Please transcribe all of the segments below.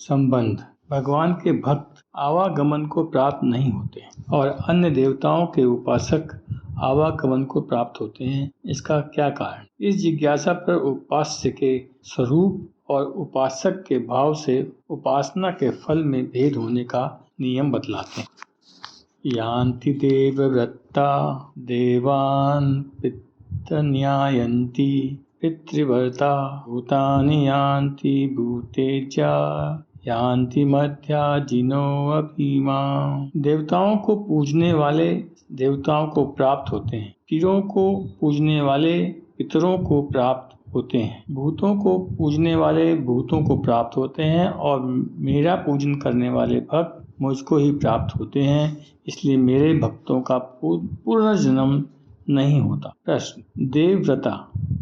संबंध। भगवान के भक्त आवागमन को प्राप्त नहीं होते और अन्य देवताओं के उपासक आवागमन को प्राप्त होते हैं। इसका क्या कारण? इस जिज्ञासा पर उपास्य के स्वरूप और उपासक के भाव से उपासना के फल में भेद होने का नियम बतलाते हैं। यान्ति देवव्रता देवान् पितन्यायन्ति पितृव्रता भूतानि यान्ति भूतेज्या यान्ति मध्याजिनो अभीमा। देवताओं को पूजने वाले देवताओं को प्राप्त होते हैं, पितरों को पूजने वाले पितरों को प्राप्त होते हैं, भूतों को पूजने वाले भूतों को प्राप्त होते हैं और मेरा पूजन करने वाले भक्त मुझको ही प्राप्त होते हैं। इसलिए मेरे भक्तों का पुनर्जन्म नहीं होता। प्रश्न। देवव्रता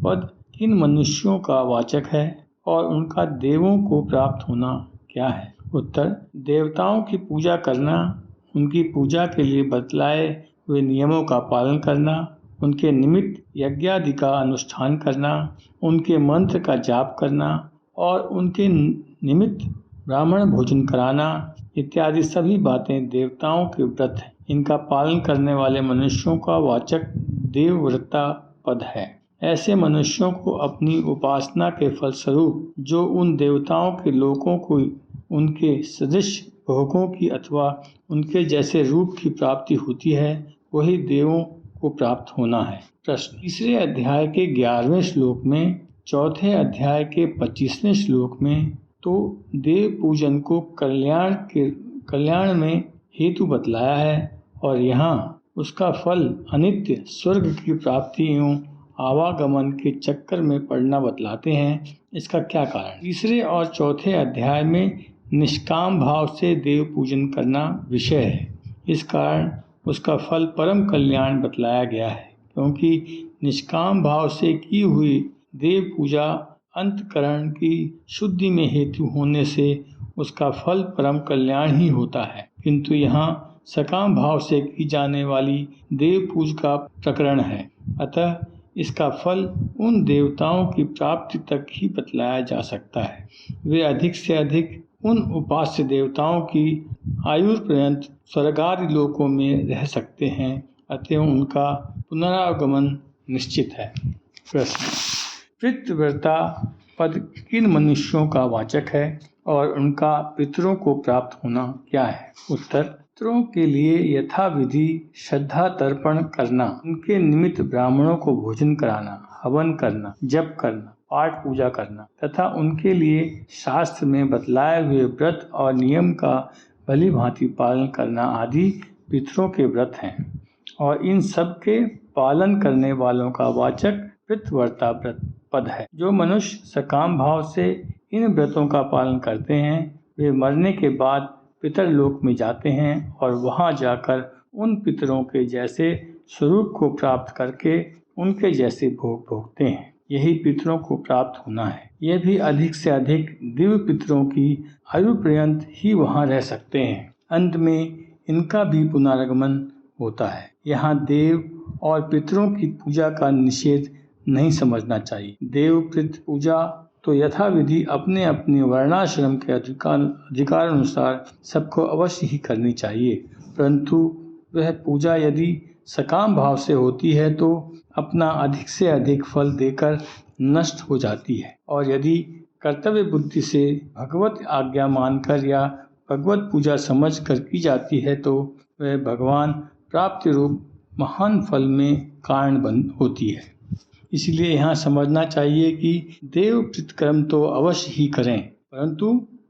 पद किन मनुष्यों का वाचक है और उनका देवों को प्राप्त होना क्या है? उत्तर। देवताओं की पूजा करना, उनकी पूजा के लिए बतलाए हुए नियमों का पालन करना, उनके निमित्त यज्ञादि का अनुष्ठान करना, उनके मंत्र का जाप करना और उनके निमित्त ब्राह्मण भोजन कराना इत्यादि सभी बातें देवताओं के व्रत हैं। इनका पालन करने वाले मनुष्यों का वाचक देवव्रता पद है। ऐसे मनुष्यों को अपनी उपासना के फलस्वरूप जो उन देवताओं के लोकों को उनके सदृश भोगों की अथवा उनके जैसे रूप की प्राप्ति होती है, वही देवों को प्राप्त होना है। प्रश्न। तीसरे अध्याय के 11वें श्लोक में, चौथे अध्याय के 25वें श्लोक में तो देव पूजन को कल्याण में हेतु बतलाया है और यहाँ उसका फल अनित्य स्वर्ग की प्राप्ति एवं आवागमन के चक्कर में पड़ना बतलाते हैं। इसका क्या कारण? तीसरे और चौथे अध्याय में निष्काम भाव से देव पूजन करना विषय है। इस कारण उसका फल परम कल्याण बतलाया गया है, क्योंकि निष्काम भाव से की हुई देव पूजा अंतकरण की शुद्धि में हेतु होने से उसका फल परम कल्याण ही होता है। किंतु यहाँ सकाम भाव से की जाने वाली देव पूजा का प्रकरण है, अतः इसका फल उन देवताओं की प्राप्ति तक ही बतलाया जा सकता है। वे अधिक से अधिक उन उपास्य देवताओं की आयु पर्यंत स्वर्गादि लोकों में रह सकते हैं, अतः उनका पुनरागमन निश्चित है। प्रश्न। पितृव्रता पद किन मनुष्यों का वाचक है और उनका पितरों को प्राप्त होना क्या है? उत्तर। पितरों के लिए यथाविधि श्रद्धा तर्पण करना, उनके निमित्त ब्राह्मणों को भोजन कराना, हवन करना, जप करना, पाठ पूजा करना तथा उनके लिए शास्त्र में बतलाए हुए व्रत और नियम का भली भांति पालन करना आदि पितरों के व्रत हैं और इन सब के पालन करने वालों का वाचक पितृव्रता पद है। जो मनुष्य सकाम भाव से इन व्रतों का पालन करते हैं, वे मरने के बाद पितरलोक में जाते हैं और वहां जाकर उन पितरों के जैसे स्वरूप को प्राप्त करके उनके जैसे भोग भोगते हैं। यही पितरों को प्राप्त होना है। ये भी अधिक से अधिक दिव्य पितरों की आयु पर्यंत ही वहां रह सकते हैं। अंत में इनका भी पुनरागमन होता है। यहाँ देव और पितरों की पूजा का निषेध नहीं समझना चाहिए। देव पितृ पूजा तो यथाविधि अपने अपने वर्णाश्रम के अधिकार अनुसार सबको अवश्य ही करनी चाहिए, परंतु वह पूजा यदि सकाम भाव से होती है तो अपना अधिक से अधिक फल देकर नष्ट हो जाती है, और यदि कर्तव्य बुद्धि से भगवत आज्ञा मानकर या भगवत पूजा समझकर की जाती है तो वह भगवान प्राप्ति रूप महान फल में कारण बन होती है। इसलिए यहाँ समझना चाहिए कि देव पितृकर्म तो अवश्य ही करें, परंतु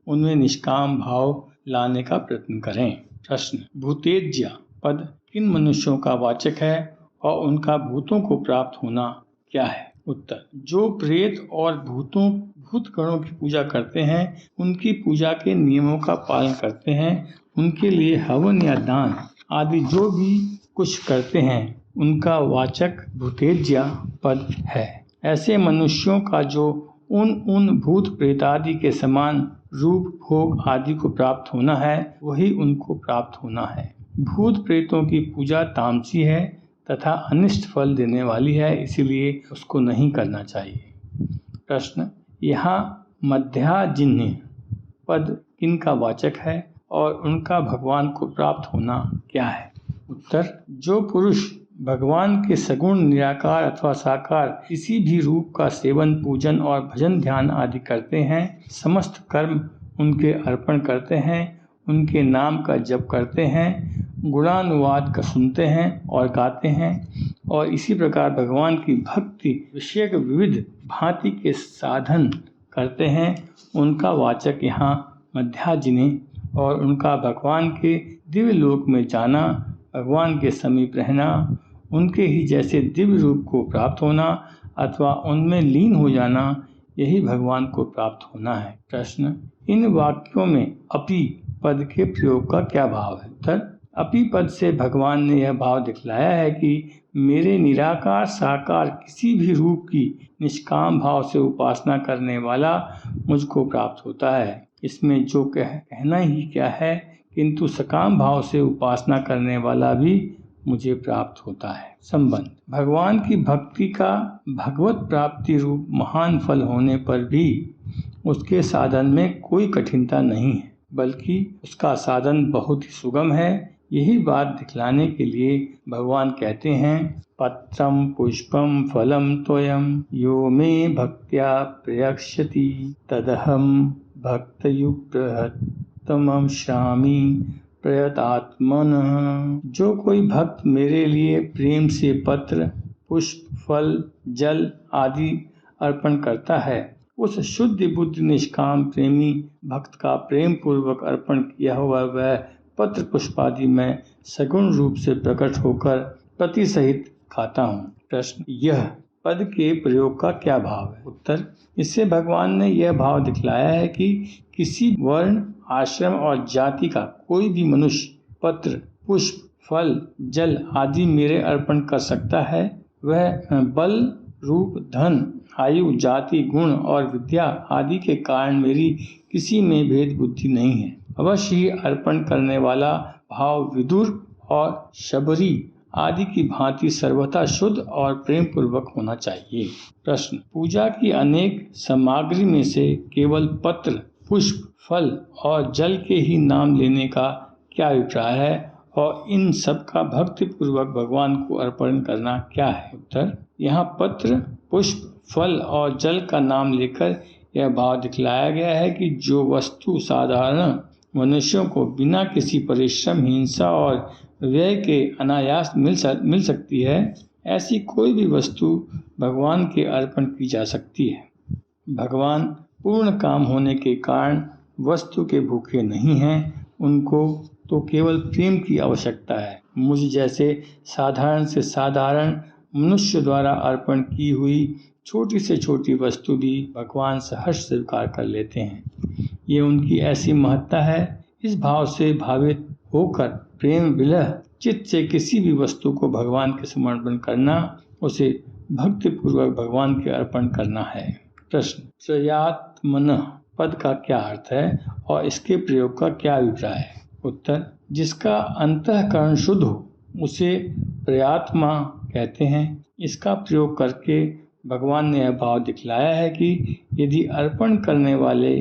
उनमें निष्काम भाव लाने का प्रयत्न करें। प्रश्न। भूतेज्या पद किन मनुष्यों का वाचक है और उनका भूतों को प्राप्त होना क्या है? उत्तर। जो प्रेत और भूतगणों की पूजा करते हैं, उनकी पूजा के नियमों का पालन करते हैं, उनके लिए हवन या दान आदि जो भी कुछ करते हैं, उनका वाचक भूतेज्या पद है। ऐसे मनुष्यों का जो उन भूत प्रेत आदि के समान रूप भोग आदि को प्राप्त होना है, वही उनको प्राप्त होना है। भूत प्रेतों की पूजा तामसी है तथा अनिष्ट फल देने वाली है, इसीलिए उसको नहीं करना चाहिए। प्रश्न। यहाँ मध्याजिह्न पद किनका वाचक है और उनका भगवान को प्राप्त होना क्या है? उत्तर: जो पुरुष भगवान के सगुण, निराकार अथवा साकार किसी भी रूप का सेवन, पूजन और भजन ध्यान आदि करते हैं, समस्त कर्म उनके अर्पण करते हैं, उनके नाम का जप करते हैं, गुणानुवाद का सुनते हैं और गाते हैं और इसी प्रकार भगवान की भक्ति विषयक विविध भांति के साधन करते हैं, उनका वाचक यहाँ मध्याजिने और उनका भगवान के दिव्य लोक में जाना, भगवान के समीप रहना, उनके ही जैसे दिव्य रूप को प्राप्त होना अथवा उनमें लीन हो जाना, यही भगवान को प्राप्त होना है। प्रश्न: इन वाक्यों में अपि पद के प्रयोग का क्या भाव है? उत्तर: अपि पद से भगवान ने यह भाव दिखलाया है कि मेरे निराकार साकार किसी भी रूप की निष्काम भाव से उपासना करने वाला मुझको प्राप्त होता है। इसमें जो कहना ही क्या है, किंतु सकाम भाव से उपासना करने वाला भी मुझे प्राप्त होता है। संबंध: भगवान की भक्ति का भगवत प्राप्ति रूप महान फल होने पर भी उसके साधन में कोई कठिनता नहीं है, बल्कि उसका साधन बहुत ही सुगम है। यही बात दिखलाने के लिए भगवान कहते हैं, पत्रम पुष्पम फलम तोयम यो मे भक्त्या प्रयक्षति तदहम भक्तयुक्ततमं श्यामि प्रयतात्मनः। जो कोई भक्त मेरे लिए प्रेम से पत्र, पुष्प, फल, जल आदि अर्पण करता है, उस शुद्ध बुद्ध निष्काम प्रेमी भक्त का प्रेम पूर्वक अर्पण किया हुआ वह पत्र पुष्प आदि मैं सगुण रूप से प्रकट होकर प्रति सहित खाता हूँ। प्रश्न: यह पद के प्रयोग का क्या भाव है? उत्तर: इससे भगवान ने यह भाव दिखलाया है कि किसी वर्ण, आश्रम और जाति का कोई भी मनुष्य पत्र, पुष्प, फल, जल आदि मेरे अर्पण कर सकता है। वह बल, रूप, धन, आयु, जाति, गुण और विद्या आदि के कारण मेरी किसी में भेद बुद्धि नहीं है। अवश्य ही अर्पण करने वाला भाव विदुर और शबरी आदि की भांति सर्वथा शुद्ध और प्रेम पूर्वक होना चाहिए। प्रश्न: पूजा की अनेक सामग्री में से केवल पत्र, पुष्प, फल और जल के ही नाम लेने का क्या अभिप्राय है और इन सब का भक्ति पूर्वक भगवान को अर्पण करना क्या है? उत्तर: यहाँ पत्र, पुष्प, फल और जल का नाम लेकर यह भाव दिखलाया गया है कि जो वस्तु साधारण मनुष्यों को बिना किसी परिश्रम, हिंसा और व्यय के अनायास मिल सकती है, ऐसी कोई भी वस्तु भगवान के अर्पण की जा सकती है। भगवान पूर्ण काम होने के कारण वस्तु के भूखे नहीं हैं, उनको तो केवल प्रेम की आवश्यकता है। मुझ जैसे साधारण से साधारण मनुष्य द्वारा अर्पण की हुई छोटी से छोटी वस्तु भी भगवान सहर्ष स्वीकार कर लेते हैं। ये उनकी ऐसी महत्ता है। इस भाव से भावित होकर प्रेम विलह चित्त से किसी भी वस्तु को भगवान के समर्पण करना, उसे भक्ति पूर्वक भगवान के अर्पण करना है। प्रश्न: प्रयात्मनः पद का क्या अर्थ है और इसके प्रयोग का क्या अभिप्राय है? उत्तर: जिसका अंतःकरण शुद्ध हो उसे प्रयात्मा कहते हैं। इसका प्रयोग करके भगवान ने यह भाव दिखलाया है कि यदि अर्पण करने वाले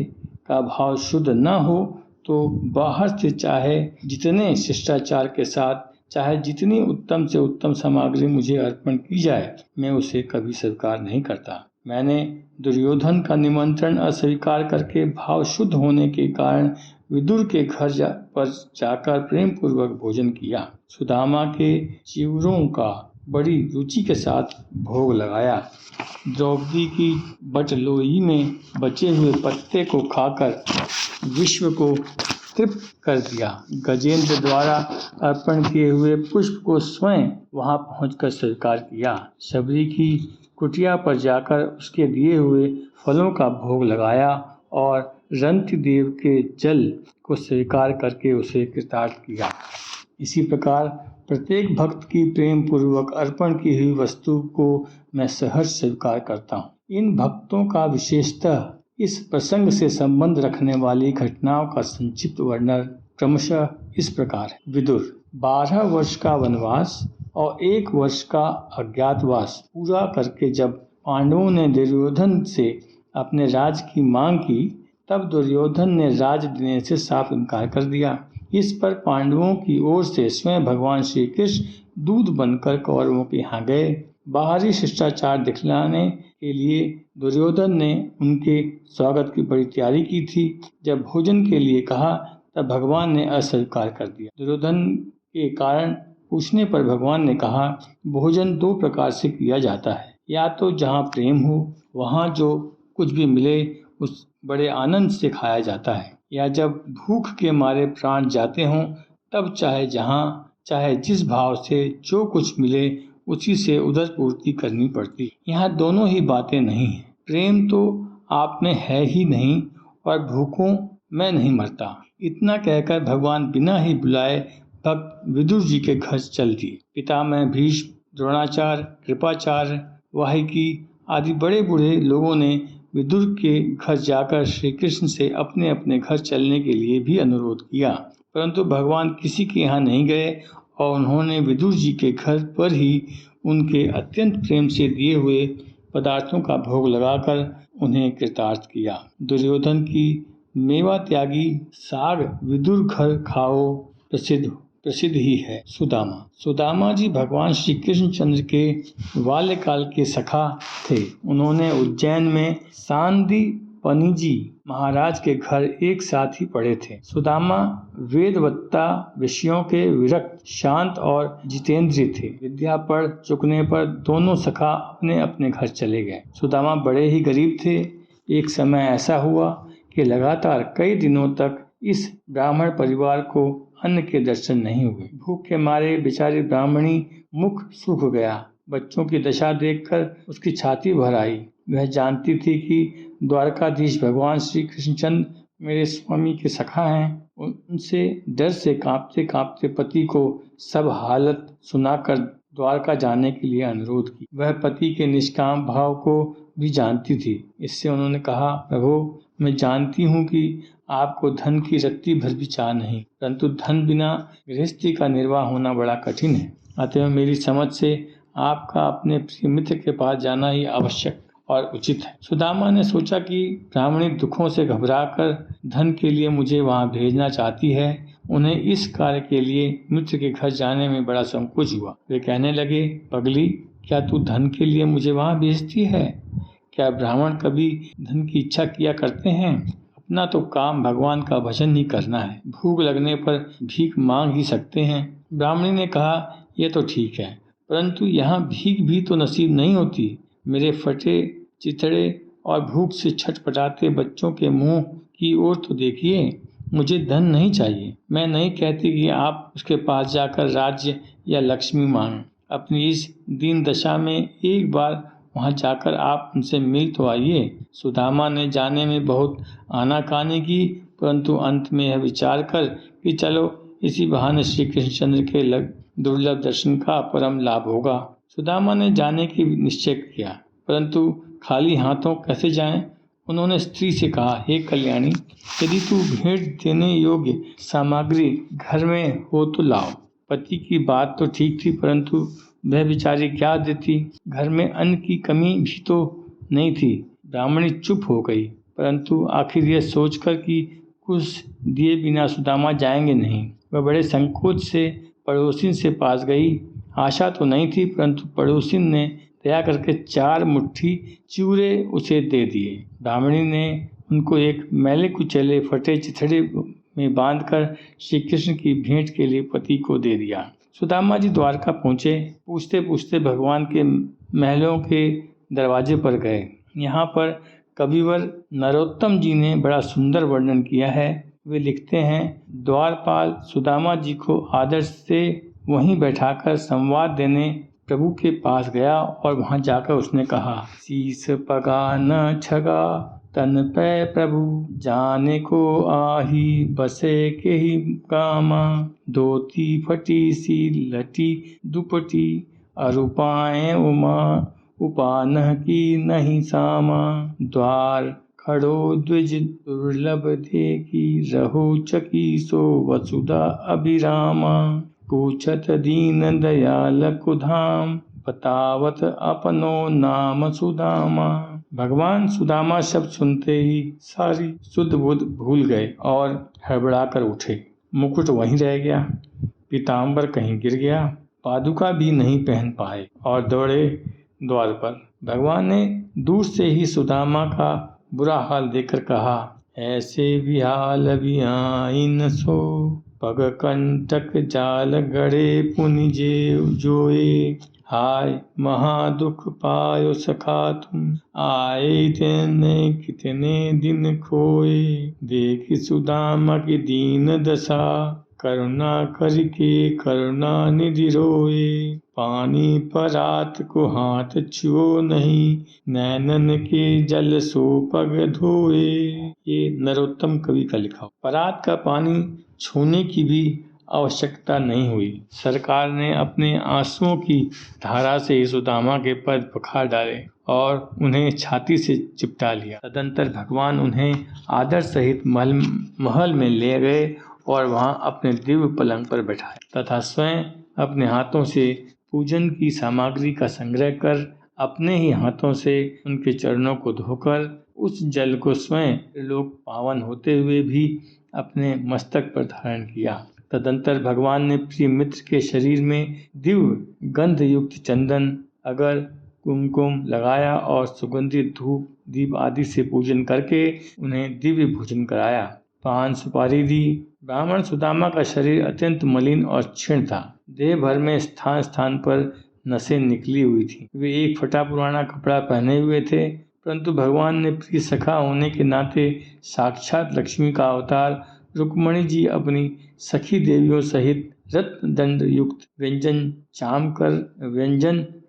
का भाव शुद्ध न हो तो बाहर से चाहे जितने शिष्टाचार के साथ, चाहे जितनी उत्तम से उत्तम सामग्री मुझे अर्पण की जाए, मैं उसे कभी स्वीकार नहीं करता। मैंने दुर्योधन का निमंत्रण अस्वीकार करके भाव शुद्ध होने के कारण विदुर के घर पर जाकर प्रेम पूर्वक भोजन किया। सुदामा के चिवरों का बड़ी रुचि के साथ भोग लगाया। द्रौपदी की बटलोई में बचे हुए पत्ते को खाकर विश्व को तृप्त कर दिया। गजेंद्र द्वारा अर्पण किए हुए पुष्प को स्वयं वहां पहुंचकर स्वीकार किया। शबरी की कुटिया पर जाकर उसके दिए हुए फलों का भोग लगाया और रंतिदेव के जल को स्वीकार करके उसे कृतार्थ किया। इसी प्रकार प्रत्येक भक्त की प्रेम पूर्वक अर्पण की हुई वस्तु को मैं सहर्ष स्वीकार करता हूँ। इन भक्तों का विशेषतः इस प्रसंग से संबंध रखने वाली घटनाओं का संक्षिप्त वर्णन क्रमशः इस प्रकार है। विदुर 12 वर्ष का वनवास और 1 वर्ष का अज्ञातवास पूरा करके जब पांडवों ने दुर्योधन से अपने राज की मांग की तब दुर्योधन ने राज्य देने से साफ इनकार कर दिया। इस पर पांडवों की ओर से स्वयं भगवान श्री कृष्ण दूत बनकर कौरवों के यहाँ गए। बाहरी शिष्टाचार दिखलाने के लिए दुर्योधन ने उनके स्वागत की बड़ी तैयारी की थी। जब भोजन के लिए कहा तब भगवान ने अस्वीकार कर दिया। दुर्योधन के कारण पूछने पर भगवान ने कहा, भोजन दो प्रकार से किया जाता है, या तो जहाँ प्रेम हो वहाँ जो कुछ भी मिले उस बड़े आनंद से खाया जाता है, या जब भूख के मारे प्राण जाते हों तब चाहे जिस भाव से जो कुछ मिले उसी से उदर पूर्ति करनी पड़ती। यहाँ दोनों ही बातें नहीं हैं। प्रेम तो आप में है ही नहीं और भूखों मैं नहीं मरता। इतना कहकर भगवान बिना ही बुलाए भक्त विदुर जी के घर चल दिए। पितामह भीष्म, द्रोणाचार्य, कृपाचार्य, वाहिकी आदि बड़े बूढ़े लोगों ने विदुर के घर जाकर श्री कृष्ण से अपने अपने घर चलने के लिए भी अनुरोध किया, परंतु भगवान किसी के यहाँ नहीं गए और उन्होंने विदुर जी के घर पर ही उनके अत्यंत प्रेम से दिए हुए पदार्थों का भोग लगाकर उन्हें कृतार्थ किया। दुर्योधन की मेवा त्यागी साग विदुर घर खाओ प्रसिद्ध ही है। सुदामा जी भगवान श्री कृष्ण चंद्र के बाल्यकाल के सखा थे। उन्होंने उज्जैन में सांदीपनि जी महाराज के घर एक साथ ही पढ़े थे। सुदामा वेदवत्ता विषयों के विरक्त, शांत और जितेंद्रिय थे। विद्या पढ़ चुकने पर दोनों सखा अपने अपने घर चले गए। सुदामा बड़े ही गरीब थे। एक समय ऐसा हुआ कि लगातार कई दिनों तक इस ब्राह्मण परिवार को अन्न के दर्शन नहीं हुए। भूख के मारे बेचारी ब्राह्मणी मुख सूख गया। बच्चों की दशा देखकर उसकी छाती भर आई। वह जानती थी कि द्वारकाधीश भगवान श्री कृष्णचंद्र मेरे स्वामी के सखा हैं। उनसे डर से कांपते कांपते पति को सब हालत सुनाकर द्वारका जाने के लिए अनुरोध की। वह पति के निष्काम भाव को भी जानती थी। इससे उन्होंने कहा, प्रभु मैं जानती हूँ कि आपको धन की रत्ती भर भी चाह नहीं, परंतु धन बिना गृहस्थी का निर्वाह होना बड़ा कठिन है। अतः मेरी समझ से आपका अपने प्रिय मित्र के पास जाना ही आवश्यक और उचित है। सुदामा ने सोचा कि ब्राह्मणी दुखों से घबराकर धन के लिए मुझे वहां भेजना चाहती है। उन्हें इस कार्य के लिए मित्र के घर जाने में बड़ा संकोच हुआ। वे कहने लगे, पगली, क्या तू धन के लिए मुझे वहां भेजती है? क्या ब्राह्मण कभी धन की इच्छा किया करते हैं? अपना तो काम भगवान का भजन ही करना है। भूख लगने पर भीख मांग ही सकते हैं। ब्राह्मणी ने कहा, यह तो ठीक है, परंतु यहाँ भीख भी तो नसीब नहीं होती। मेरे फटे चिथड़े और भूख से छटपटाते बच्चों के मुंह की ओर तो देखिए। मुझे धन नहीं चाहिए। मैं नहीं कहती कि आप उसके पास जाकर राज्य या लक्ष्मी मांगें। अपनी इस दीन दशा में एक बार वहां जाकर आप उनसे मिल तो आइए। सुदामा ने जाने में बहुत आनाकानी की, परंतु अंत में यह विचार कर कि चलो इसी बहाने श्री कृष्णचंद्र के दुर्लभ दर्शन का परम लाभ होगा, सुदामा ने जाने की निश्चय किया। परंतु खाली हाथों कैसे जाएं? उन्होंने स्त्री से कहा, हे कल्याणी, यदि तू भेंट देने योग्य सामग्री घर में हो तो लाओ। पति की बात तो ठीक थी, परंतु वह बेचारी क्या देती? घर में अन्न की कमी भी तो नहीं थी। ब्राह्मणी चुप हो गई, परंतु आखिर यह सोचकर कि कुछ दिए बिना सुदामा जाएंगे नहीं, वह बड़े संकोच से पड़ोसिन से पास गई। आशा तो नहीं थी, परंतु पड़ोसिन ने दया करके 4 मुट्ठी चूरे उसे दे दिए। ब्राह्मणी ने उनको एक मैले कुचले फटे चिथड़े में बांधकर श्री कृष्ण की भेंट के लिए पति को दे दिया। सुदामा जी द्वारका पहुँचे। पूछते पूछते भगवान के महलों के दरवाजे पर गए। यहाँ पर कविवर नरोत्तम जी ने बड़ा सुंदर वर्णन किया है। वे लिखते हैं, द्वारपाल सुदामा जी को आदर से वहीं बैठाकर संवाद देने प्रभु के पास गया और वहां जाकर उसने कहा, शीस पगा न छगा तन पे प्रभु, जाने को आही बसे के ही कामा, धोती फटी सी लटी दुपटी, अरुपाए उमा उपानह की नहीं सामा, द्वार खड़ो द्विज दुर्लभ देखी, रहो चकी सो वसुधा अभिरामा, पूछत दीन दयाल कुधाम, बतावत अपनो नाम सुदामा। भगवान सुदामा शब्द सुनते ही सारी शुद्ध बुद्ध भूल गए और हड़बड़ाकर उठे। मुकुट वहीं रह गया, पीताम्बर कहीं गिर गया, पादुका भी नहीं पहन पाए और दौड़े द्वार पर। भगवान ने दूर से ही सुदामा का बुरा हाल देखकर कहा, ऐसे भी हाल भी आइन सो, पग कंटक जाल गड़े पुनि जोए, हाय महादुख पायो सखा तुम, आए तेने कितने दिन खोए। देखि सुदामा की दीन दशा, करुणा करके करुणा निधि रोए, पानी परात को हाथ छुओ नहीं, नैनन के जल सो पग धोए। ये नरोत्तम कवि का लिखा। परात का पानी छूने की भी आवश्यकता नहीं हुई। सरकार ने अपने आंसुओं की धारा से ही सुदामा के पद पखार डाले और उन्हें छाती से चिपटा लिया। तदंतर भगवान उन्हें आदर सहित महल में ले गए और वहां अपने दिव्य पलंग पर बैठाए तथा स्वयं अपने हाथों से पूजन की सामग्री का संग्रह कर अपने ही हाथों से उनके चरणों को धोकर उस जल को स्वयं लोक पावन होते हुए भी अपने मस्तक पर धारण किया। तदंतर भगवान ने प्रिय मित्र के शरीर में दिव्य गंध युक्त चंदन, अगर, कुमकुम लगाया और सुगंधित धूप दीप आदि से पूजन करके उन्हें दिव्य भोजन कराया। पान सुपारी दी। ब्राह्मण सुदामा का शरीर अत्यंत मलिन और क्षीण था। देह भर में स्थान स्थान पर नसें निकली हुई थी। वे एक फटा पुराना कपड़ा पहने हुए थे, परंतु भगवान ने प्रिय सखा होने के नाते साक्षात लक्ष्मी का अवतार रुक्मणी जी अपनी सखी देवियों सहित रत्न दंड युक्त व्यंजन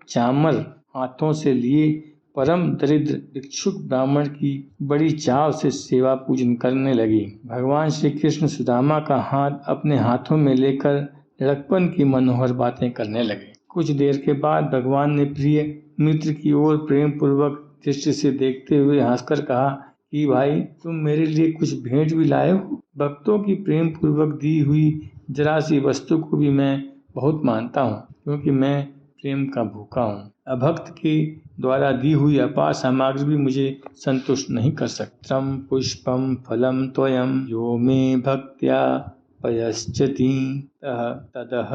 चामर हाथों से लिए परम दरिद्र भिक्षुक ब्राह्मण की बड़ी चाव से सेवा पूजन करने लगी। भगवान श्री कृष्ण सुदामा का हाथ अपने हाथों में लेकर लड़कपन की मनोहर बातें करने लगे। कुछ देर के बाद भगवान ने प्रिय मित्र की ओर प्रेम पूर्वक दृष्टि से देखते हुए हंसकर कहा कि भाई, तुम मेरे लिए कुछ भेंट भी लाए हो। भक्तों की प्रेम पूर्वक दी हुई जरा सी वस्तु को भी मैं बहुत मानता हूँ, क्योंकि मैं प्रेम का भूखा हूँ। अभक्त के द्वारा दी हुई अपार सामग्री भी मुझे संतुष्ट नहीं कर सकती। पुष्पम फलम त्वयं यो मे भक्त्या पयश्चति तदह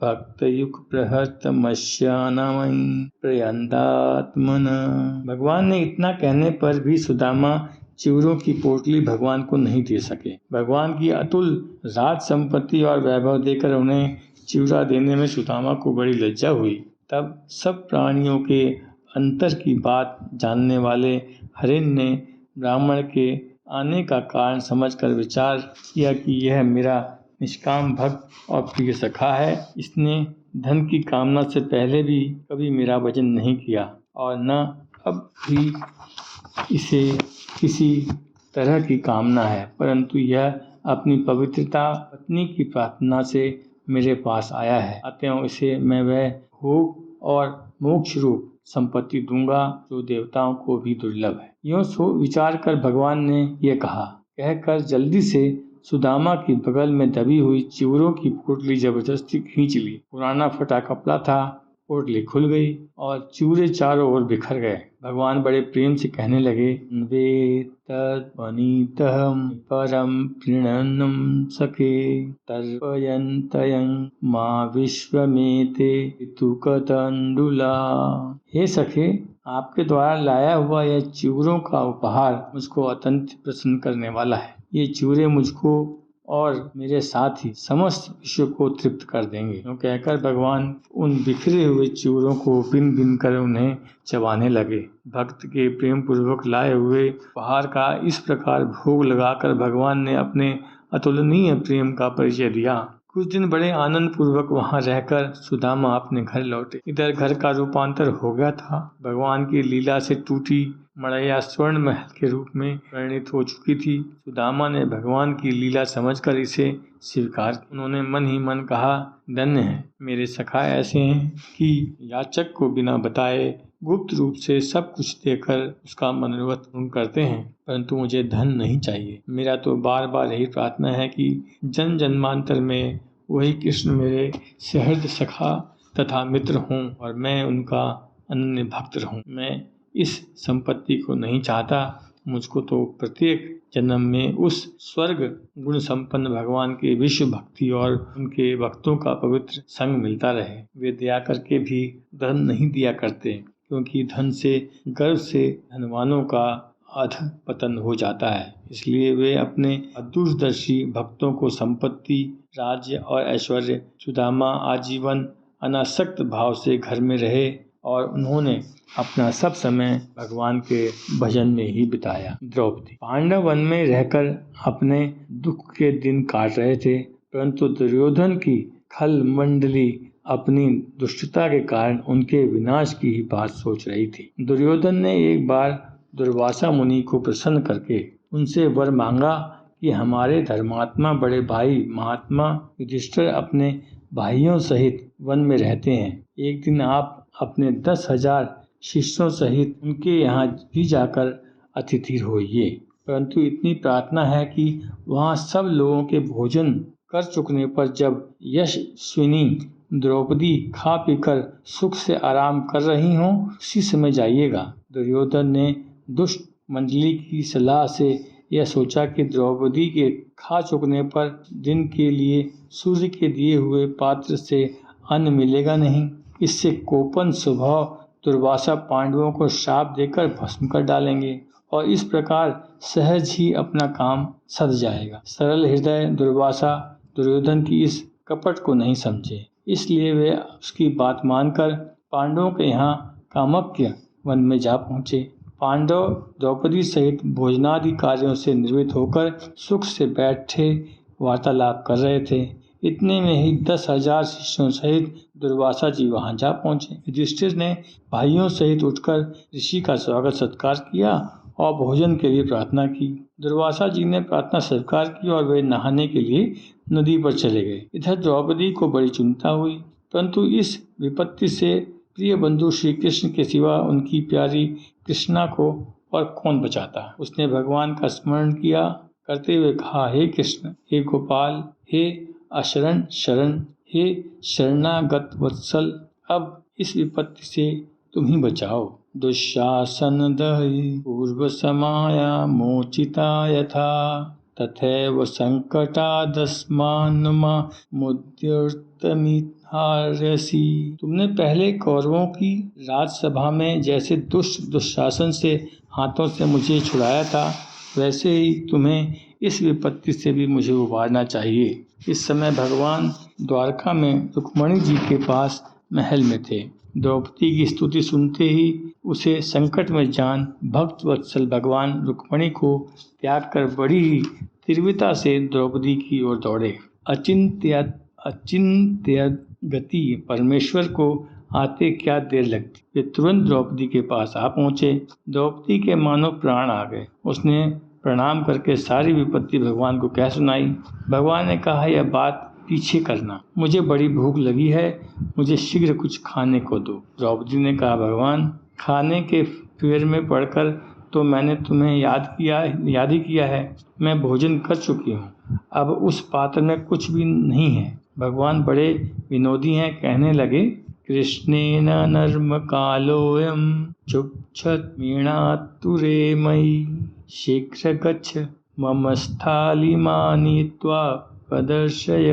भक्तयुग प्रहर्तमस्यानामयि प्रयन्तात्मन। भगवान ने इतना कहने पर भी सुदामा चिवरों की पोटली भगवान को नहीं दे सके। भगवान की अतुल राज संपत्ति और वैभव देकर उन्हें चिवरा देने में सुदामा को बड़ी लज्जा हुई। तब सब प्राणियों के अंतर की बात जानने वाले हरिण ने ब्राह्मण के आने का कारण समझकर विचार किया कि यह मेरा निष्काम भक्त और प्रिय सखा है। इसने धन की कामना से पहले भी कभी मेरा भजन नहीं किया और न अब भी इसे किसी तरह की कामना है, परंतु यह अपनी पवित्रता पत्नी की प्रार्थना से मेरे पास आया है। अतएव इसे मैं वह भोग और मोक्ष रूप संपत्ति दूंगा जो देवताओं को भी दुर्लभ है। यूं विचार कर भगवान ने यह कहा। कहकर जल्दी से सुदामा की बगल में दबी हुई चिवरों की पोटली जबरदस्ती खींच ली। पुराना फटा कपड़ा था, पोटली खुल गई और चिवरे चारों ओर बिखर गए। भगवान बड़े प्रेम से कहने लगे, वे तत्पनीतहं परम प्रीणनं सखे तर्पयन्तयं मां विश्वमेते ऋतुकतंडुला। हे सखे, आपके द्वारा लाया हुआ यह चिवरों का उपहार मुझको अत्यंत प्रसन्न करने वाला है। ये चिवरे मुझको और मेरे साथ ही समस्त विश्व को तृप्त कर देंगे। तो कहकर भगवान उन बिखरे हुए चिवरों को बिन बिन कर उन्हें चबाने लगे। भक्त के प्रेम पूर्वक लाए हुए उपहार का इस प्रकार भोग लगाकर भगवान ने अपने अतुलनीय प्रेम का परिचय दिया। कुछ दिन बड़े आनंद पूर्वक वहां रहकर सुदामा अपने घर लौटे। इधर घर का रूपांतर हो गया था। भगवान की लीला से टूटी मड़ैया स्वर्ण महल के रूप में परिणित हो चुकी थी। सुदामा ने भगवान की लीला समझकर इसे स्वीकार किया। उन्होंने मन ही मन कहा, धन्य है मेरे सखा ऐसे हैं कि याचक को बिना बताए गुप्त रूप से सब कुछ देकर उसका मनोरथ पूर्ण करते हैं, परंतु मुझे धन नहीं चाहिए। मेरा तो बार बार यही प्रार्थना है कि जन्म जन्मांतर में वही कृष्ण मेरे सहृदय सखा तथा मित्र हों और मैं उनका अनन्य भक्त रहूं। मैं इस संपत्ति को नहीं चाहता। मुझको तो प्रत्येक जन्म में उस स्वर्ग गुण संपन्न भगवान के विश्व भक्ति और उनके भक्तों का पवित्र संग मिलता रहे। वे दया करके भी धन नहीं दिया करते, क्योंकि धन से गर्व से धनवानों का अध पतन हो जाता है। इसलिए वे अपने दूरदर्शी भक्तों को संपत्ति, राज्य और ऐश्वर्य। सुदामा आजीवन अनासक्त भाव से घर में रहे और उन्होंने अपना सब समय भगवान के भजन में ही बिताया। द्रौपदी पांडव वन में रहकर अपने दुख के दिन काट रहे थे, परंतु दुर्योधन की खल मंडली अपनी दुष्टता के कारण उनके विनाश की ही बात सोच रही थी। दुर्योधन ने एक बार दुर्वासा मुनि को प्रसन्न करके उनसे वर मांगा कि हमारे धर्मात्मा बड़े भाई महात्मा युधिष्ठिर अपने भाइयों सहित वन में रहते हैं। एक दिन आप अपने 10,000 शिष्यों सहित उनके यहाँ भी जाकर अतिथि होइए, परंतु इतनी प्रार्थना है कि वहाँ सब लोगों के भोजन कर चुकने पर जब यशस्विनी द्रौपदी खा पीकर सुख से आराम कर रही हों, उसी समय जाइएगा। दुर्योधन ने दुष्ट मंडली की सलाह से यह सोचा कि द्रौपदी के खा चुकने पर दिन के लिए सूर्य के दिए हुए पात्र से अन्न मिलेगा नहीं। इससे कोपन स्वभाव दुर्वासा पांडवों को श्राप देकर भस्म कर डालेंगे और इस प्रकार सहज ही अपना काम सध जाएगा। सरल हृदय दुर्वासा दुर्योधन की इस कपट को नहीं समझे, इसलिए वे उसकी बात मानकर पांडवों के यहाँ कामक्य वन में जा पहुँचे। पांडव द्रौपदी सहित भोजनादि कार्यों से निर्वृत्त होकर सुख से बैठे वार्तालाप कर रहे थे। इतने में ही 10,000 शिष्यों सहित दुर्वासा जी वहां जा पहुंचे। युधिष्ठिर ने भाइयों सहित उठकर ऋषि का स्वागत सत्कार किया और भोजन के लिए प्रार्थना की। दुर्वासा जी ने प्रार्थना स्वीकार की और वे नहाने के लिए नदी पर चले गए। इधर द्रौपदी को बड़ी चिंता हुई, परंतु इस विपत्ति से प्रिय बंधु श्री कृष्ण के सिवा उनकी प्यारी कृष्णा को और कौन बचाता। उसने भगवान का स्मरण किया, करते हुए कहा, हे कृष्ण, हे गोपाल, हे अशरण शरण, हे शरणागत वत्सल, अब इस विपत्ति से तुम ही बचाओ। दुशासन दहि पूर्व समाया मोचिता यथा तथैव संकटादस्मान्मा मुद्यर्तमिहार्यसि। तुमने पहले कौरवों की राजसभा में जैसे दुशासन से हाथों से मुझे छुड़ाया था, वैसे ही तुम्हें इस विपत्ति से भी मुझे उबारना चाहिए। इस समय भगवान द्वारका में रुक्मणी जी के पास महल में थे। द्रौपदी की स्तुति सुनते ही उसे संकट में जान भक्त वत्सल भगवान रुक्मणी को त्याग कर बड़ी ही तीव्रता से द्रौपदी की ओर दौड़े। अचिंत्य गति परमेश्वर को आते क्या देर लगती। वे तुरंत द्रौपदी के पास आ पहुँचे। द्रौपदी के मानो प्राण आ गए। उसने प्रणाम करके सारी विपत्ति भगवान को कह सुनाई। भगवान ने कहा, यह बात पीछे करना, मुझे बड़ी भूख लगी है, मुझे शीघ्र कुछ खाने को दो। द्रौपदी ने कहा, भगवान, खाने के फेर में पड़कर तो मैंने तुम्हें याद ही किया है। मैं भोजन कर चुकी हूँ, अब उस पात्र में कुछ भी नहीं है। भगवान बड़े विनोदी हैं, कहने लगे, कृष्णेन नर्म कालोयम चुक्षत मीणातुरे मयि शीघ्र गच्छ मम स्थालिमानीत्वा प्रदर्शय।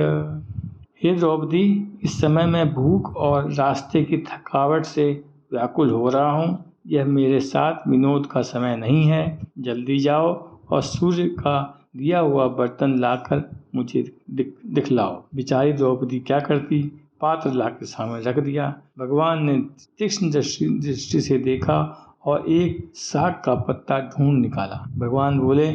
हे द्रौपदी, इस समय मैं भूख और रास्ते की थकावट से व्याकुल हो रहा हूँ। यह मेरे साथ विनोद का समय नहीं है। जल्दी जाओ और सूर्य का दिया हुआ बर्तन लाकर मुझे दिखलाओ। बेचारी द्रौपदी क्या करती, पात्र लाकर सामने रख दिया। भगवान ने तीक्ष्ण दृष्टि से देखा और एक साग का पत्ता ढूंढ निकाला। भगवान बोले,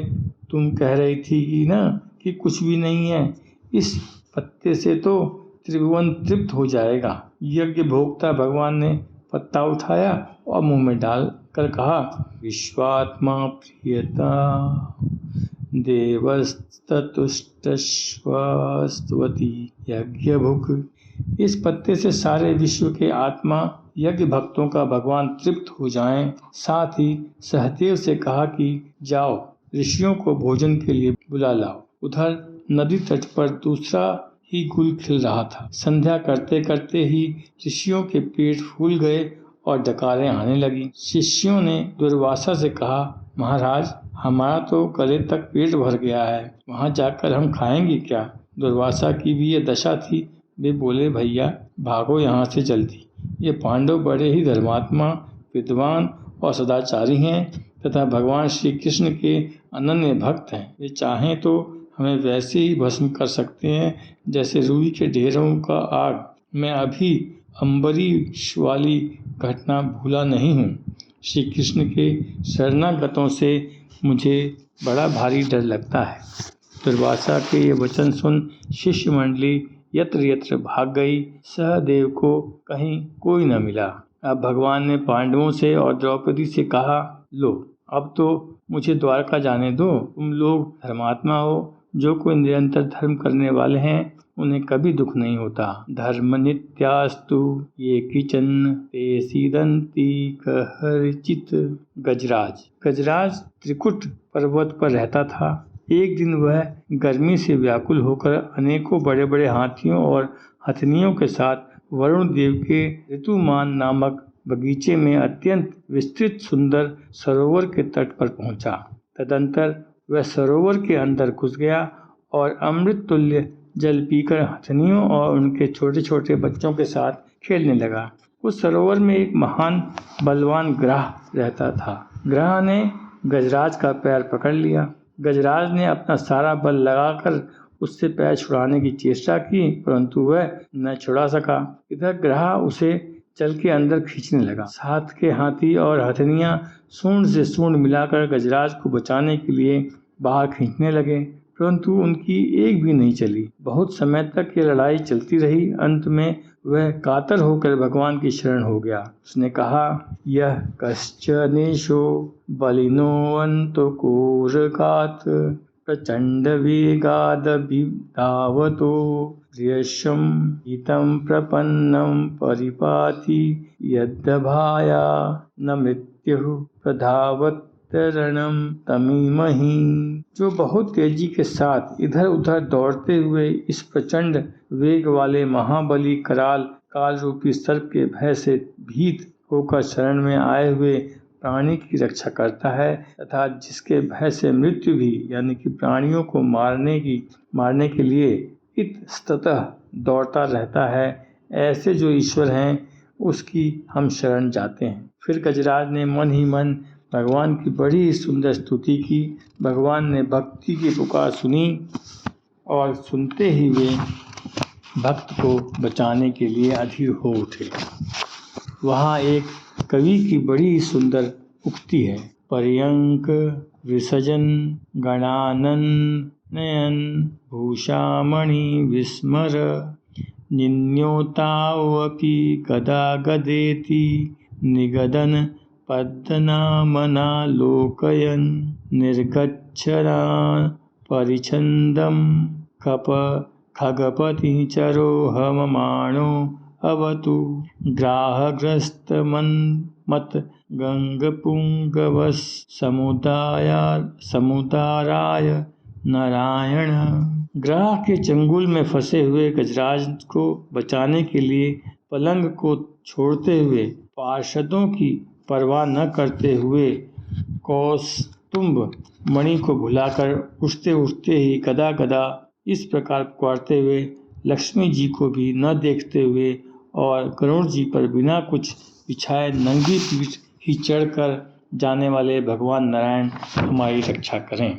तुम कह रही थी ना कि कुछ भी नहीं है, इस पत्ते से तो त्रिभुवन तृप्त हो जाएगा। यज्ञ भोक्ता भगवान ने पत्ता उठाया और मुंह में डाल कर कहा, विश्वात्मा प्रियता देवस्तुष्टस्वस्त्वति यज्ञ भुक। इस पत्ते से सारे विश्व के आत्मा यज्ञ भक्तों का भगवान तृप्त हो जाएं। साथ ही सहदेव से कहा कि जाओ ऋषियों को भोजन के लिए बुला लाओ। उधर नदी तट पर दूसरा ही गुल खिल रहा था। संध्या करते करते ही ऋषियों के पेट फूल गए और डकारें आने लगी। शिष्यों ने दुर्वासा से कहा, महाराज, हमारा तो गले तक पेट भर गया है, वहां जाकर हम खाएंगे क्या? दुर्वासा की भी ये दशा थी। वे बोले, भैया भागो यहाँ से जल्दी। ये पांडव बड़े ही धर्मात्मा, विद्वान और सदाचारी हैं तथा भगवान श्री कृष्ण के अनन्य भक्त हैं। वे चाहें तो हमें वैसे ही भस्म कर सकते हैं जैसे रुई के ढेरों का आग। मैं अभी अम्बरीश वाली घटना भूला नहीं हूँ। श्री कृष्ण के शरणागतों से मुझे बड़ा भारी डर लगता है। दुर्वासा के ये वचन सुन शिष्य मंडली यत्र यत्र भाग गई। सहदेव को कहीं कोई न मिला। अब भगवान ने पांडवों से और द्रौपदी से कहा, लो अब तो मुझे द्वारका जाने दो। तुम लोग धर्मात्मा हो। जो कोई निरंतर धर्म करने वाले हैं उन्हें कभी दुख नहीं होता। धर्म नित्यास्तु ये किचन ते सीदंती कहरचित। गजराज त्रिकुट पर्वत पर रहता था। एक दिन वह गर्मी से व्याकुल होकर अनेकों बड़े बड़े हाथियों और हथनियों के साथ वरुण देव के ऋतुमान नामक बगीचे में अत्यंत विस्तृत सुंदर सरोवर के तट पर पहुंचा। तदंतर वह सरोवर के अंदर घुस गया और अमृत तुल्य जल पीकर हथनियों और उनके छोटे छोटे बच्चों के साथ खेलने लगा। उस सरोवर में एक महान बलवान ग्राह रहता था। ग्राह ने गजराज का पैर पकड़ लिया। गजराज ने अपना सारा बल लगाकर उससे पैर छुड़ाने की चेष्टा की, परंतु वह न छुड़ा सका। इधर ग्राह उसे चल के अंदर खींचने लगा। साथ के हाथी और हथनियां सूंड से सूंड मिलाकर गजराज को बचाने के लिए बाहर खींचने लगे, परंतु उनकी एक भी नहीं चली। बहुत समय तक ये लड़ाई चलती रही। अंत में वह कातर होकर भगवान की शरण हो गया। उसने कहा, यह कश्चनेशो बलिनो अंतकोरगात् प्रचंड वेगादभिधावतो प्रियशं हितं प्रपन्नं परिपाति यद्दभाया न मृत्युः प्रधावत् तरणम तमीमहि। जो बहुत तेजी के साथ इधर उधर दौड़ते हुए इस प्रचंड वेग वाले महाबली कराल काल रूपी सर्प के भय से भीत होकर शरण में आए हुए प्राणी की रक्षा करता है तथा जिसके भय से मृत्यु भी यानी कि प्राणियों को मारने के लिए इतस्ततः दौड़ता रहता है, ऐसे जो ईश्वर हैं उसकी हम शरण जाते हैं। फिर गजराज ने मन ही मन भगवान की बड़ी ही सुंदर स्तुति की। भगवान ने भक्ति की पुकार सुनी और सुनते ही वे भक्त को बचाने के लिए अधीर हो उठे। वहाँ एक कवि की बड़ी ही सुंदर उक्ति है, पर्यंक विसजन गणानन नयन भूषामणि विस्मर निन्योतावपि गदा गदेति निगदन पद्मनामनालोकयन् निर्गच्छना परिछन्दं खगपतिचरोहममाणो अवतु ग्राहग्रस्तमन्मत गंगपुंगवस् समुदाराय नारायण। ग्राह के चंगुल में फंसे हुए गजराज को बचाने के लिए पलंग को छोड़ते हुए पार्षदों की परवाह न करते हुए कौस्तुभ मणि को भुलाकर उठते उठते ही गदा गदा इस प्रकार पुकारते हुए लक्ष्मी जी को भी न देखते हुए और गरुड़ जी पर बिना कुछ बिछाए नंगी पीठ ही चढ़कर जाने वाले भगवान नारायण हमारी रक्षा करें।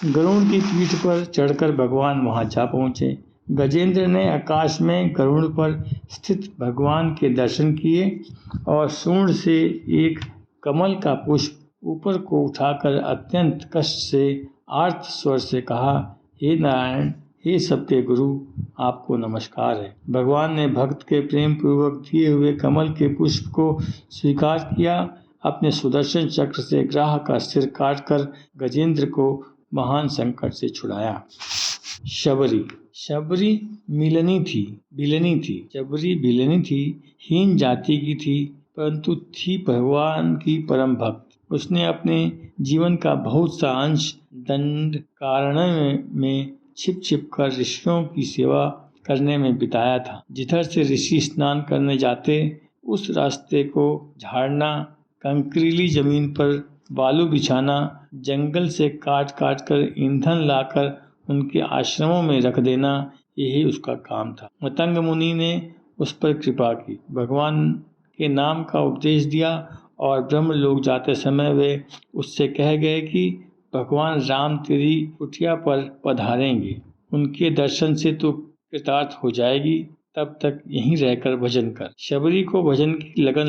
गरुड़ की पीठ पर चढ़कर भगवान वहां जा पहुंचे। गजेंद्र ने आकाश में गरुड़ पर स्थित भगवान के दर्शन किए और सूंड से एक कमल का पुष्प ऊपर को उठाकर अत्यंत कष्ट से आर्त स्वर से कहा, हे नारायण, हे सबके गुरु, आपको नमस्कार है। भगवान ने भक्त के प्रेम पूर्वक दिए हुए कमल के पुष्प को स्वीकार किया। अपने सुदर्शन चक्र से ग्राह का सिर काटकर गजेंद्र को महान संकट से छुड़ाया। शबरी बिलनी थी, हीन जाति की थी, परंतु थी भगवान की परम भक्त। उसने अपने जीवन का बहुत सा अंश दंड कारण्य में छिप कर ऋषियों की सेवा करने में बिताया था। जिधर से ऋषि स्नान करने जाते उस रास्ते को झाड़ना, कंकरीली जमीन पर बालू बिछाना, जंगल से काट काट कर ईंधन लाकर उनके आश्रमों में रख देना, यही उसका काम था। मतंग मुनि ने उस पर कृपा की, भगवान के नाम का उपदेश दिया और ब्रह्मलोक जाते समय वे उससे कह गए कि भगवान राम तेरी कुटिया पर पधारेंगे, उनके दर्शन से तो कृतार्थ हो जाएगी, तब तक यहीं रहकर भजन कर। शबरी को भजन की लगन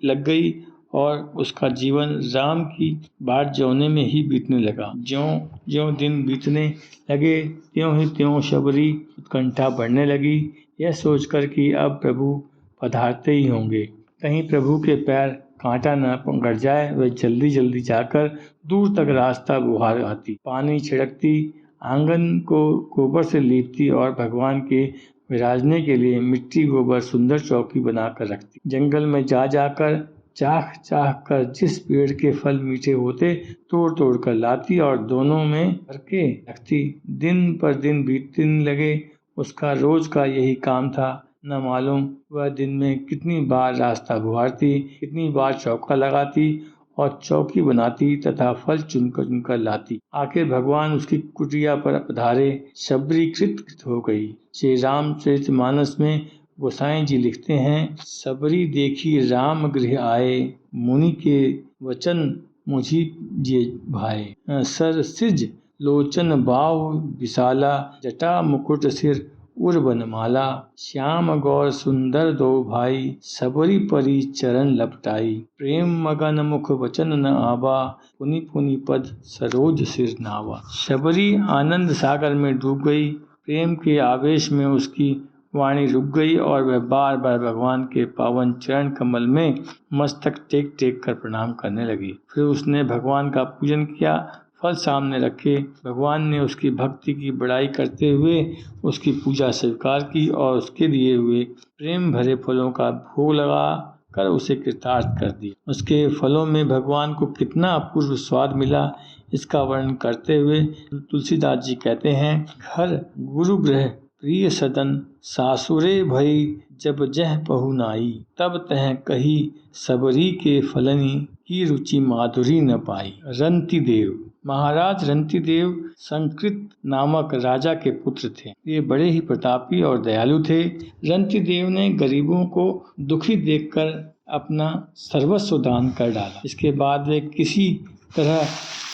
लग गई और उसका जीवन राम की बाट जोने में ही बीतने लगा। ज्यों ज्यों दिन बीतने लगे त्यों ही त्यों शबरी उत्कंठा बढ़ने लगी, यह सोचकर कि अब प्रभु पधारते ही होंगे, कहीं प्रभु के पैर कांटा न गड़ जाए। वह जल्दी जल्दी जाकर दूर तक रास्ता बुहार आती, पानी छिड़कती, आंगन को गोबर से लीपती और भगवान के विराजने के लिए मिट्टी गोबर सुंदर चौकी बनाकर रखती। जंगल में जाकर चाह चाह कर जिस पेड़ के फल मीठे होते तोड़ तोड़ कर लाती और दोनों में भर के रखती। दिन पर दिन बीतने लगे, उसका रोज का यही काम था। न मालूम वह दिन में कितनी बार रास्ता बुहारती, कितनी बार चौका लगाती और चौकी बनाती तथा फल चुनकर चुनकर लाती। आखिर भगवान उसकी कुटिया पर पधारे, शबरी कृत हो गई। श्री रामचरितमानस में गोसाई जी लिखते हैं, सबरी देखी राम गृह आए, मुनि के वचन मुझी जे भाए। सर सिज लोचन बाहु विशाला, जटा मुकुट सिर उर बनमाला, श्याम गौर सुंदर दो भाई, सबरी परी चरण लपटाई। प्रेम मगन मुख वचन न आवा, पुनि पुनि पद सरोज सिर नावा। शबरी आनंद सागर में डूब गई, प्रेम के आवेश में उसकी वाणी रुक गई और वह बार बार भगवान के पावन चरण कमल में मस्तक टेक टेक कर प्रणाम करने लगी। फिर उसने भगवान का पूजन किया, फल सामने रखे। भगवान ने उसकी भक्ति की बड़ाई करते हुए उसकी पूजा स्वीकार की और उसके दिए हुए प्रेम भरे फलों का भोग लगा कर उसे कृतार्थ कर दिया। उसके फलों में भगवान को कितना अपूर्व स्वाद मिला, इसका वर्णन करते हुए तुलसीदास जी कहते हैं, घर गुरु गृह प्रिय सदन, सासुरे भई जब जह पहुनाई, तब तह कही सबरी के फलनी, की रुचि माधुरी न पाई। रंतिदेव, महाराज रंतिदेव संकृत नामक राजा के पुत्र थे। ये बड़े ही प्रतापी और दयालु थे। रंतिदेव ने गरीबों को दुखी देखकर अपना सर्वस्व दान कर डाला। इसके बाद वे किसी तरह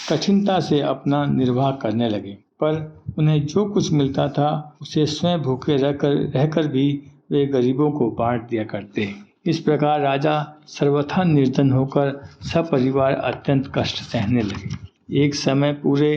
कठिनता से अपना निर्वाह करने लगे, पर उन्हें जो कुछ मिलता था उसे स्वयं भूखे रहकर भी वे गरीबों को बांट दिया करते। इस प्रकार राजा सर्वथा निर्धन होकर सपरिवार अत्यंत कष्ट सहने लगे। एक समय पूरे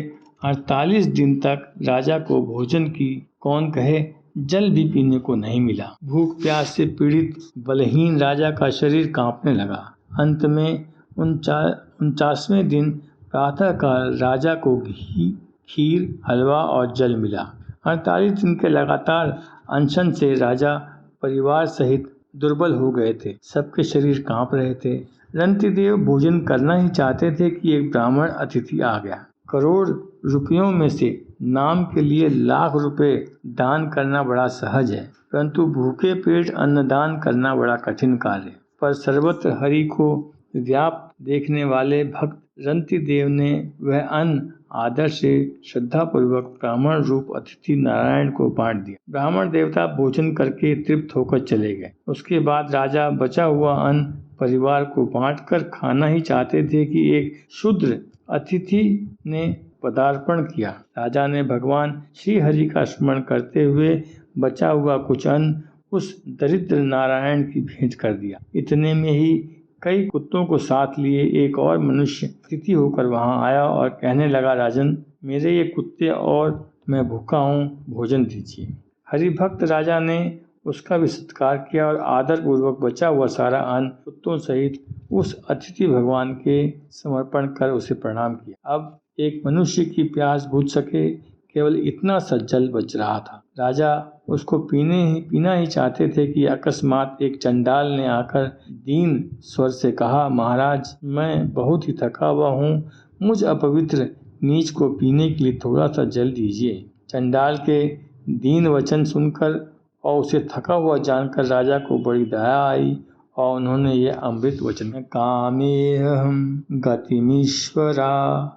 48 दिन तक राजा को भोजन की कौन कहे, जल भी पीने को नहीं मिला। भूख प्यास से पीड़ित बलहीन राजा का शरीर कांपने लगा। अंत में 49वें दिन प्रातःकाल राजा को घी, खीर, हलवा और जल मिला। 48 दिन के लगातार अनशन से राजा परिवार सहित दुर्बल हो गए थे। सबके शरीर कांप रहे थे। रंतिदेव भोजन करना ही चाहते थे कि एक ब्राह्मण अतिथि आ गया। करोड़ रुपयों में से नाम के लिए लाख रुपए दान करना बड़ा सहज है, परंतु भूखे पेट अन्नदान करना बड़ा कठिन कार्य है। पर सर्वत्र हरि को व्याप्त देखने वाले भक्त रंतिदेव ने वह अन्न आदर से श्रद्धा पूर्वक ब्राह्मण रूप अतिथि नारायण को बांट दिया। ब्राह्मण देवता भोजन करके तृप्त होकर चले गए। उसके बाद राजा बचा हुआ अन्न परिवार को बांटकर खाना ही चाहते थे कि एक शूद्र अतिथि ने पदार्पण किया। राजा ने भगवान श्री हरि का स्मरण करते हुए बचा हुआ कुछ अन्न उस दरिद्र नारायण की भेंट कर दिया। इतने में ही कई कुत्तों को साथ लिए एक और मनुष्य अतिथि होकर वहां आया और कहने लगा, राजन, मेरे ये कुत्ते और मैं भूखा हूँ, भोजन दीजिए। हरिभक्त राजा ने उसका भी सत्कार किया और आदर पूर्वक बचा हुआ सारा अन्न कुत्तों सहित उस अतिथि भगवान के समर्पण कर उसे प्रणाम किया। अब एक मनुष्य की प्यास बुझ सके, केवल इतना सा जल बच रहा था। राजा उसको पीना ही चाहते थे कि अकस्मात एक चंडाल ने आकर दीन स्वर से कहा, महाराज, मैं बहुत ही थका हुआ हूँ, मुझ अपवित्र नीच को पीने के लिए थोड़ा सा जल दीजिए। चंडाल के दीन वचन सुनकर और उसे थका हुआ जानकर राजा को बड़ी दया आई और उन्होंने ये अमृत वचन कामेहम गतिमीश्वरात्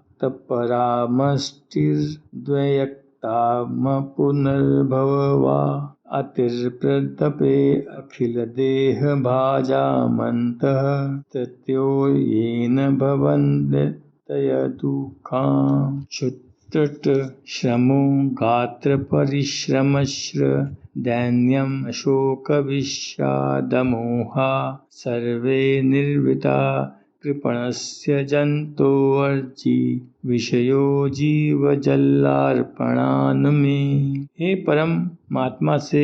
परामष्टिर्द्वयक्ताम पुनर्भववा अतिर्प्रदपे अखिल देह भाजामन्तः तत्यो येन भवन्तय दुःखाम् क्षुत्रट श्रमो गात्र परिश्रमश्र दैन्यम शोकविषादमोहा सर्वे निर्वृता कृपणस्य जन्तोर्जी विषयो जीवजल्लार्पणान्मे। हे परमात्मा से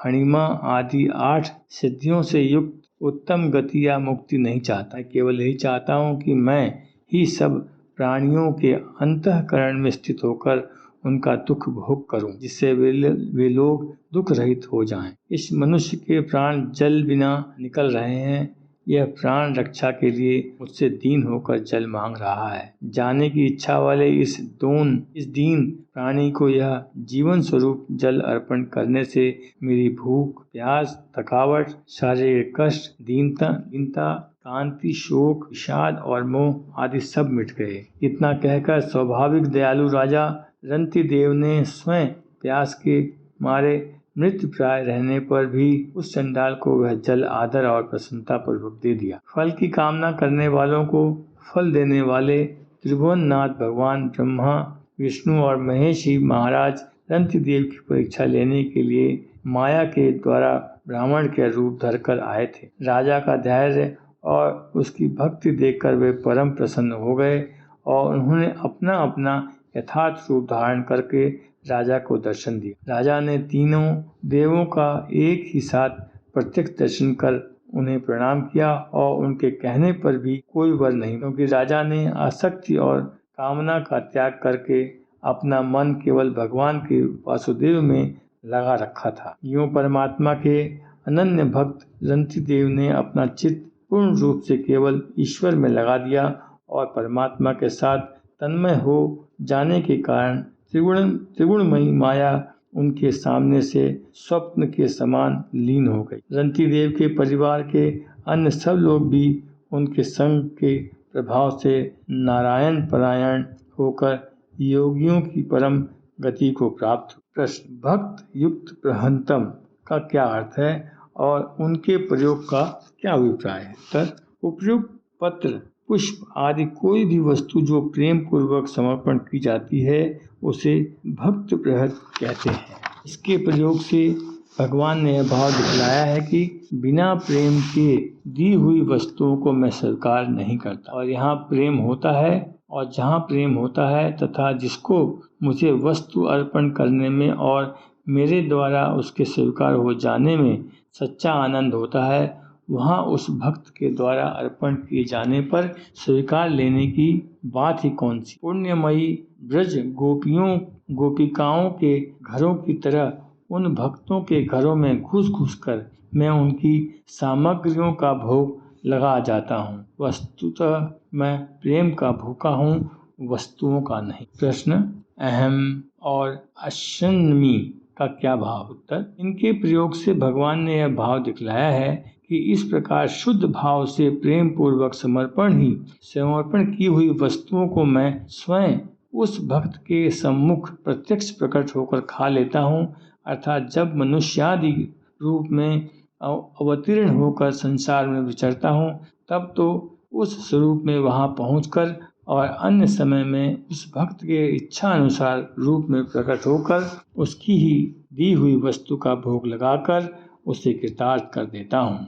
अणिमा आदि 8 सिद्धियों से युक्त उत्तम गति या मुक्ति नहीं चाहता, केवल यही चाहता हूँ कि मैं ही सब प्राणियों के अंतःकरण में स्थित होकर उनका दुख भोग करूं, जिससे वे लोग दुख रहित हो जाएं। इस मनुष्य के प्राण जल बिना निकल रहे हैं, यह प्राण रक्षा के लिए मुझसे दीन होकर जल मांग रहा है। जाने की इच्छा वाले इस दीन प्राणी को यह जीवन स्वरूप जल अर्पण करने से मेरी भूख, प्यास, थकावट, शारीरिक कष्ट, दीनता, कांति, शोक, विषाद और मोह आदि सब मिट गए। इतना कहकर स्वाभाविक दयालु राजा रंतिदेव ने स्वयं प्यास के मारे मृत्यु प्राय रहने पर भी उस चंडाल को वह जल आदर और प्रसन्नता पूर्वक दे दिया। फल की कामना करने वालों को फल देने वाले त्रिभुवननाथ भगवान ब्रह्मा, विष्णु और महेश ही महाराज रंतिदेव की परीक्षा लेने के लिए माया के द्वारा ब्राह्मण के रूप धरकर आए थे। राजा का धैर्य और उसकी भक्ति देखकर वे परम प्रसन्न हो गए और उन्होंने अपना अपना यथार्थ रूप धारण करके राजा को दर्शन दिया। राजा ने तीनों देवों का एक ही साथ प्रत्यक्ष दर्शन कर उन्हें प्रणाम किया और उनके कहने पर भी कोई वर नहीं, क्योंकि राजा ने आसक्ति और कामना का त्याग करके अपना मन केवल भगवान के वासुदेव में लगा रखा था। यूं परमात्मा के अनन्य भक्त रंतिदेव ने अपना चित्त पूर्ण रूप से केवल ईश्वर में लगा दिया और परमात्मा के साथ तन्मय हो जाने के कारण त्रिगुणमयी माया उनके सामने से स्वप्न के समान लीन हो गई। रंतिदेव के परिवार के अन्य सब लोग भी उनके संग के प्रभाव से नारायण परायण होकर योगियों की परम गति को प्राप्त। प्रश्न, भक्त युक्त प्रहंतम का क्या अर्थ है और उनके प्रयोग का क्या अभिप्राय है? उत्तर, उपयुक्त पत्र, पुष्प आदि कोई भी वस्तु जो प्रेम पूर्वक समर्पण की जाती है उसे भक्त प्रहत कहते हैं। इसके प्रयोग से भगवान ने यह भाव दिखलाया है कि बिना प्रेम के दी हुई वस्तुओं को मैं स्वीकार नहीं करता, और यहाँ प्रेम होता है और जहाँ प्रेम होता है तथा जिसको मुझे वस्तु अर्पण करने में और मेरे द्वारा उसके स्वीकार हो जाने में सच्चा आनंद होता है, वहाँ उस भक्त के द्वारा अर्पण किए जाने पर स्वीकार लेने की बात ही कौन सी। पुण्यमयी ब्रज गोपिकाओं के घरों की तरह उन भक्तों के घरों में घुस कर मैं उनकी सामग्रियों का भोग लगा जाता हूँ। वस्तुतः मैं प्रेम का भूखा हूँ, वस्तुओं का नहीं। प्रश्न, अहम और अशन्मी का क्या भाव? उत्तर, इनके प्रयोग से भगवान ने यह भाव दिखलाया है कि इस प्रकार शुद्ध भाव से प्रेम पूर्वक समर्पण की हुई वस्तुओं को मैं स्वयं उस भक्त के सम्मुख प्रत्यक्ष प्रकट होकर खा लेता हूँ, अर्थात जब मनुष्यादि रूप में अवतीर्ण होकर संसार में विचरता हूँ तब तो उस स्वरूप में वहाँ पहुँचकर और अन्य समय में उस भक्त के इच्छा अनुसार रूप में प्रकट होकर उसकी ही दी हुई वस्तु का भोग लगाकर उसे कृतार्थ कर देता हूँ।